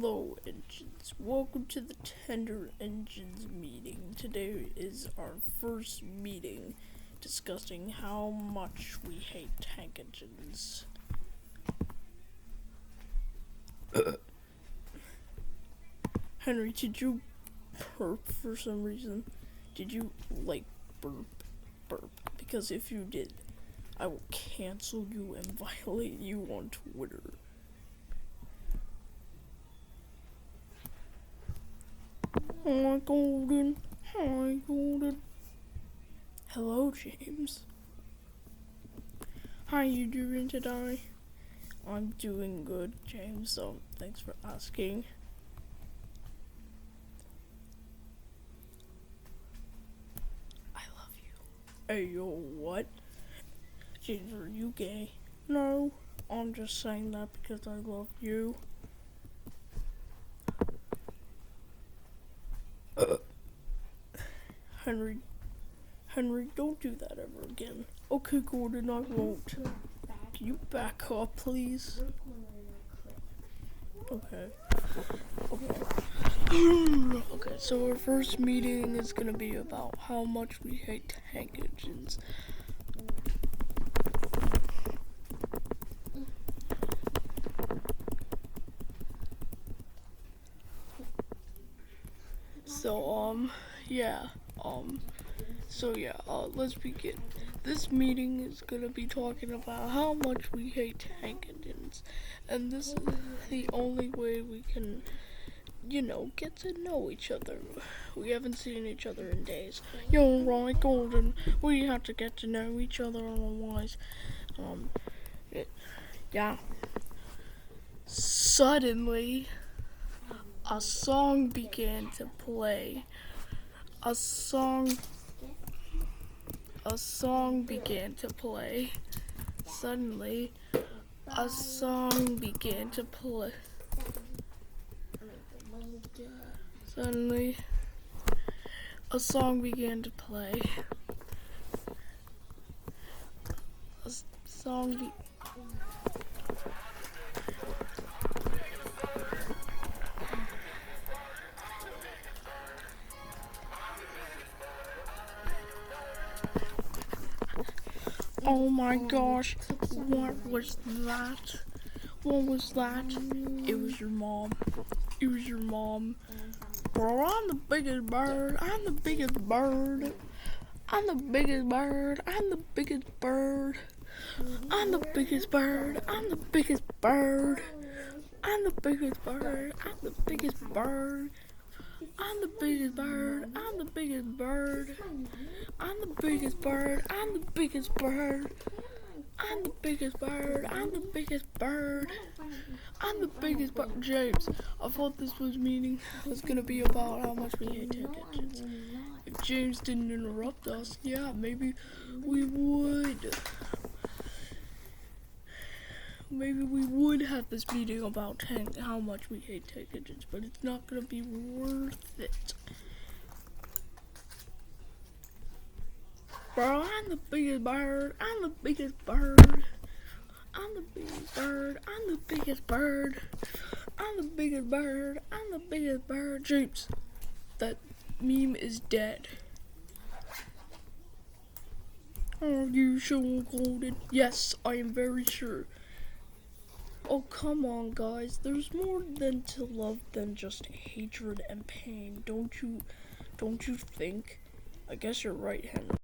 Hello, engines. Welcome to the Tender Engines meeting. Today is our first meeting discussing how much we hate tank engines. Henry, did you burp for some reason? Did you, burp? Because if you did, I will cancel you and violate you on Twitter. Hi, Golden. Hi, Golden. Hello, James. How you doing today? I'm doing good, James, so thanks for asking. I love you. Hey, yo, what? James, are you gay? No, I'm just saying that because I love you. Henry, don't do that ever again. Okay, Gordon, I won't. Can you back up, please? Okay. Okay, so our first meeting is gonna be about how much we hate tank engines. Let's begin. This meeting is gonna be talking about how much we hate tank engines, and this is the only way we can, get to know each other. We haven't seen each other in days. You're right, Golden. We have to get to know each other, otherwise, Suddenly, a song began to play. A song began to play. Suddenly, a song began to play. Oh my gosh, what was that? It was your mom. Bro, I'm the biggest bird. I'm the biggest bird. I'm the biggest bird. I'm the biggest bird. I'm the biggest bird. I'm the biggest bird. I'm the biggest bird. I'm the biggest bird. I'm the biggest bird. I'm the biggest bird. I'm the biggest bird. I'm the biggest bird. I'm the biggest bird. I'm the biggest bird. I'm the biggest bird. James, I thought this was gonna be about how much we hate tank engines. If James didn't interrupt us, maybe we would. Maybe we would have this meeting about how much we hate tank engines, but it's not gonna be worth it. Bro, I'm the biggest bird. I'm the biggest bird. I'm the biggest bird. I'm the biggest bird. I'm the biggest bird. I'm the biggest bird. James, that meme is dead. Are you sure, Golden? Yes, I am very sure. Oh, come on, guys. There's more than to love than just hatred and pain. Don't you think? I guess you're right, Henry.